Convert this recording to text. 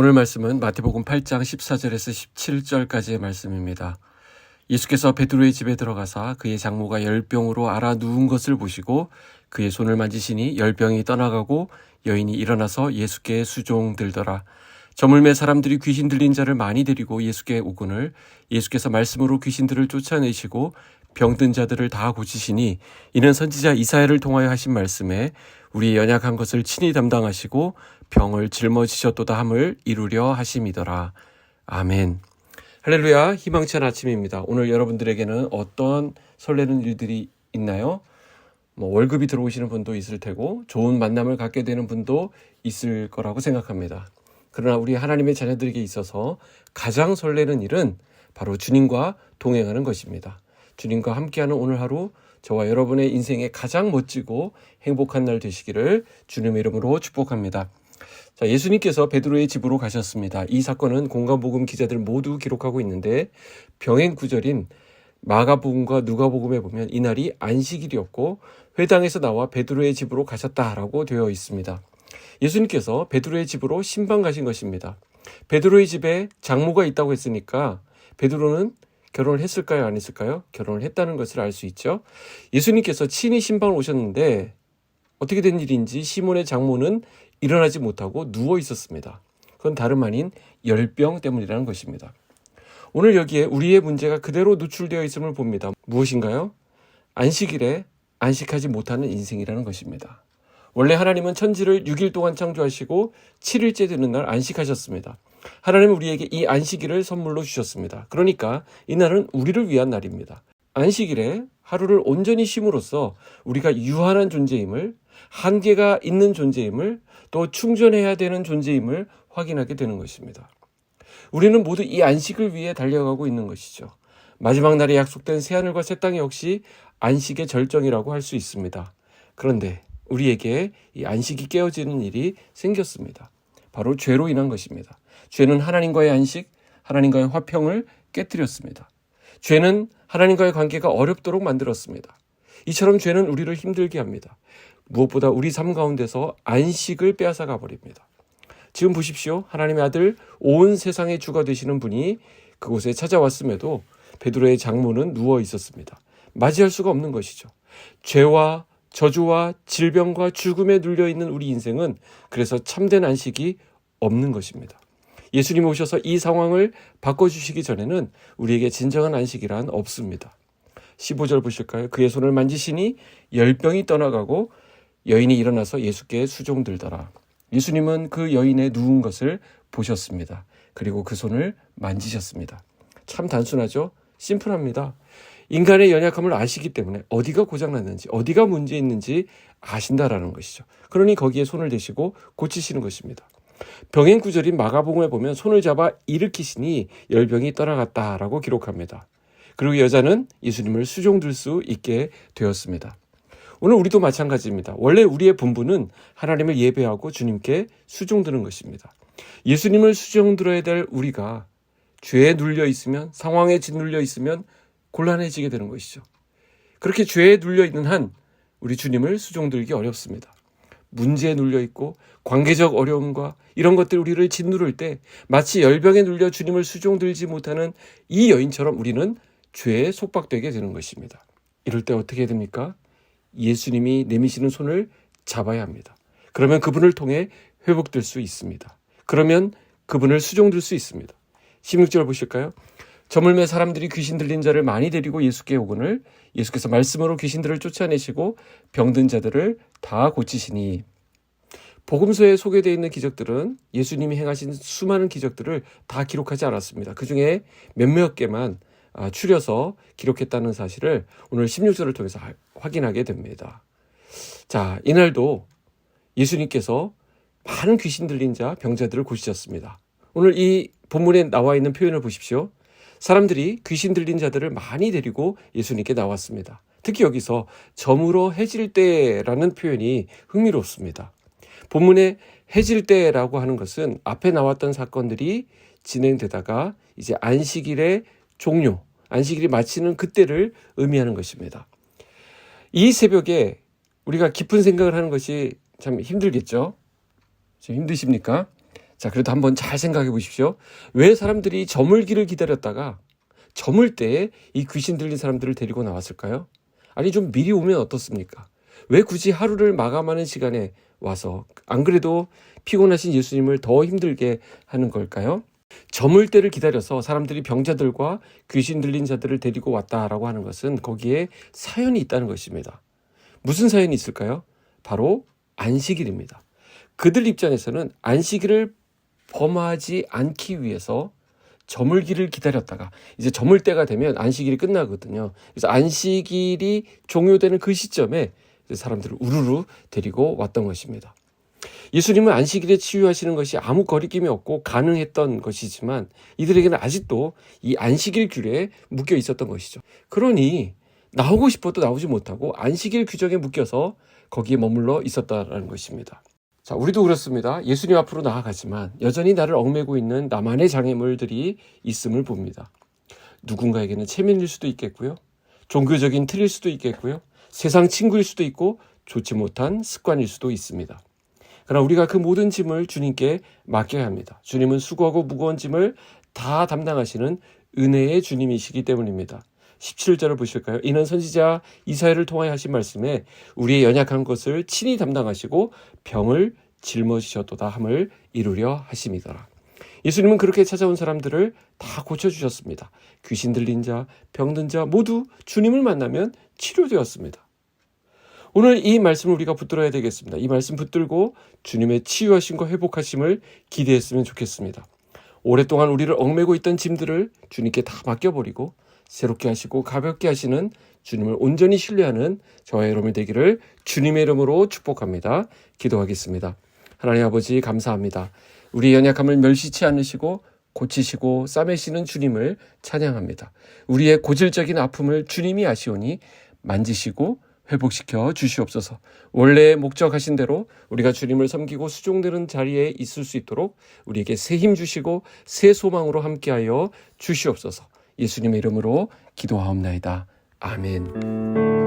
오늘 말씀은 마태복음 8장 14절에서 17절까지의 말씀입니다. 예수께서 베드로의 집에 들어가사 그의 장모가 열병으로 앓아 누운 것을 보시고 그의 손을 만지시니 열병이 떠나가고 여인이 일어나서 예수께 수종들더라. 저물매 사람들이 귀신 들린 자를 많이 데리고 예수께 오거늘 예수께서 말씀으로 귀신들을 쫓아내시고 병든 자들을 다 고치시니 이는 선지자 이사야를 통하여 하신 말씀에 우리 연약한 것을 친히 담당하시고 병을 짊어지셨도다 함을 이루려 하심이더라. 아멘. 할렐루야. 희망찬 아침입니다. 오늘 여러분들에게는 어떤 설레는 일들이 있나요? 월급이 들어오시는 분도 있을 테고 좋은 만남을 갖게 되는 분도 있을 거라고 생각합니다. 그러나 우리 하나님의 자녀들에게 있어서 가장 설레는 일은 바로 주님과 동행하는 것입니다. 주님과 함께하는 오늘 하루 저와 여러분의 인생에 가장 멋지고 행복한 날 되시기를 주님의 이름으로 축복합니다. 자, 예수님께서 베드로의 집으로 가셨습니다. 이 사건은 공간복음 기자들 모두 기록하고 있는데 병행 구절인 마가복음과 누가복음에 보면 이날이 안식일이었고 회당에서 나와 베드로의 집으로 가셨다라고 되어 있습니다. 예수님께서 베드로의 집으로 신방 가신 것입니다. 베드로의 집에 장모가 있다고 했으니까 베드로는 결혼을 했을까요? 안 했을까요? 결혼을 했다는 것을 알 수 있죠. 예수님께서 친히 신방을 오셨는데 어떻게 된 일인지 시몬의 장모는 일어나지 못하고 누워 있었습니다. 그건 다름 아닌 열병 때문이라는 것입니다. 오늘 여기에 우리의 문제가 그대로 노출되어 있음을 봅니다. 무엇인가요? 안식일에 안식하지 못하는 인생이라는 것입니다. 원래 하나님은 천지를 6일 동안 창조하시고 7일째 되는 날 안식하셨습니다. 하나님은 우리에게 이 안식일을 선물로 주셨습니다. 그러니까 이날은 우리를 위한 날입니다. 안식일에 하루를 온전히 쉼으로써 우리가 유한한 존재임을, 한계가 있는 존재임을, 또 충전해야 되는 존재임을 확인하게 되는 것입니다. 우리는 모두 이 안식을 위해 달려가고 있는 것이죠. 마지막 날에 약속된 새하늘과 새 땅 역시 안식의 절정이라고 할 수 있습니다. 그런데 우리에게 이 안식이 깨어지는 일이 생겼습니다. 바로 죄로 인한 것입니다. 죄는 하나님과의 안식, 하나님과의 화평을 깨뜨렸습니다. 죄는 하나님과의 관계가 어렵도록 만들었습니다. 이처럼 죄는 우리를 힘들게 합니다. 무엇보다 우리 삶 가운데서 안식을 빼앗아가 버립니다. 지금 보십시오. 하나님의 아들 온 세상의 주가 되시는 분이 그곳에 찾아왔음에도 베드로의 장모는 누워 있었습니다. 맞이할 수가 없는 것이죠. 죄와 저주와 질병과 죽음에 눌려있는 우리 인생은 그래서 참된 안식이 없는 것입니다. 예수님이 오셔서 이 상황을 바꿔주시기 전에는 우리에게 진정한 안식이란 없습니다. 15절 보실까요? 그의 손을 만지시니 열병이 떠나가고 여인이 일어나서 예수께 수종들더라. 예수님은 그 여인의 누운 것을 보셨습니다. 그리고 그 손을 만지셨습니다. 참 단순하죠? 심플합니다. 인간의 연약함을 아시기 때문에 어디가 고장났는지 어디가 문제 있는지 아신다라는 것이죠. 그러니 거기에 손을 대시고 고치시는 것입니다. 병행 구절인 마가복음에 보면 손을 잡아 일으키시니 열병이 떠나갔다라고 기록합니다. 그리고 여자는 예수님을 수종들 수 있게 되었습니다. 오늘 우리도 마찬가지입니다. 원래 우리의 본분은 하나님을 예배하고 주님께 수종드는 것입니다. 예수님을 수종들어야 될 우리가 죄에 눌려 있으면, 상황에 짓눌려 있으면 곤란해지게 되는 것이죠. 그렇게 죄에 눌려 있는 한 우리 주님을 수종들기 어렵습니다. 문제에 눌려 있고 관계적 어려움과 이런 것들이 우리를 짓누를 때 마치 열병에 눌려 주님을 수종들지 못하는 이 여인처럼 우리는 죄에 속박되게 되는 것입니다. 이럴 때 어떻게 해야 됩니까? 예수님이 내미시는 손을 잡아야 합니다. 그러면 그분을 통해 회복될 수 있습니다. 그러면 그분을 수종들 수 있습니다. 16절 보실까요? 저물매 사람들이 귀신 들린 자를 많이 데리고 예수께 오거늘 예수께서 말씀으로 귀신들을 쫓아내시고 병든 자들을 다 고치시니. 복음서에 소개되어 있는 기적들은 예수님이 행하신 수많은 기적들을 다 기록하지 않았습니다. 그중에 몇몇 개만 추려서 기록했다는 사실을 오늘 16절을 통해서 확인하게 됩니다. 자, 이날도 예수님께서 많은 귀신 들린 자, 병자들을 고치셨습니다. 오늘 이 본문에 나와 있는 표현을 보십시오. 사람들이 귀신 들린 자들을 많이 데리고 예수님께 나왔습니다. 특히 여기서 저물어 해질 때라는 표현이 흥미롭습니다. 본문에 해질 때라고 하는 것은 앞에 나왔던 사건들이 진행되다가 이제 안식일의 종료, 안식일이 마치는 그때를 의미하는 것입니다. 이 새벽에 우리가 깊은 생각을 하는 것이 참 힘들겠죠? 지금 힘드십니까? 자, 그래도 한번 잘 생각해 보십시오. 왜 사람들이 저물기를 기다렸다가 저물 때에 이 귀신 들린 사람들을 데리고 나왔을까요? 아니, 좀 미리 오면 어떻습니까? 왜 굳이 하루를 마감하는 시간에 와서 안 그래도 피곤하신 예수님을 더 힘들게 하는 걸까요? 저물 때를 기다려서 사람들이 병자들과 귀신 들린 자들을 데리고 왔다라고 하는 것은 거기에 사연이 있다는 것입니다. 무슨 사연이 있을까요? 바로 안식일입니다. 그들 입장에서는 안식일을 범하지 않기 위해서 저물기를 기다렸다가 이제 저물 때가 되면 안식일이 끝나거든요. 그래서 안식일이 종료되는 그 시점에 사람들을 우르르 데리고 왔던 것입니다. 예수님은 안식일에 치유하시는 것이 아무 거리낌이 없고 가능했던 것이지만 이들에게는 아직도 이 안식일 규례에 묶여 있었던 것이죠. 그러니 나오고 싶어도 나오지 못하고 안식일 규정에 묶여서 거기에 머물러 있었다는 것입니다. 자, 우리도 그렇습니다. 예수님 앞으로 나아가지만 여전히 나를 얽매고 있는 나만의 장애물들이 있음을 봅니다. 누군가에게는 체면일 수도 있겠고요. 종교적인 틀일 수도 있겠고요. 세상 친구일 수도 있고 좋지 못한 습관일 수도 있습니다. 그러나 우리가 그 모든 짐을 주님께 맡겨야 합니다. 주님은 수고하고 무거운 짐을 다 담당하시는 은혜의 주님이시기 때문입니다. 17절을 보실까요? 이는 선지자 이사야를 통하여 하신 말씀에 우리의 연약한 것을 친히 담당하시고 병을 짊어지셨도다 함을 이루려 하심이더라. 예수님은 그렇게 찾아온 사람들을 다 고쳐주셨습니다. 귀신 들린 자, 병든 자 모두 주님을 만나면 치료되었습니다. 오늘 이 말씀을 우리가 붙들어야 되겠습니다. 이 말씀 붙들고 주님의 치유하심과 회복하심을 기대했으면 좋겠습니다. 오랫동안 우리를 얽매고 있던 짐들을 주님께 다 맡겨버리고 새롭게 하시고 가볍게 하시는 주님을 온전히 신뢰하는 저와 여러분이 되기를 주님의 이름으로 축복합니다. 기도하겠습니다. 하나님 아버지 감사합니다. 우리의 연약함을 멸시치 않으시고 고치시고 싸매시는 주님을 찬양합니다. 우리의 고질적인 아픔을 주님이 아시오니 만지시고 회복시켜 주시옵소서. 원래 목적하신 대로 우리가 주님을 섬기고 수종되는 자리에 있을 수 있도록 우리에게 새 힘 주시고 새 소망으로 함께하여 주시옵소서. 예수님의 이름으로 기도하옵나이다. 아멘.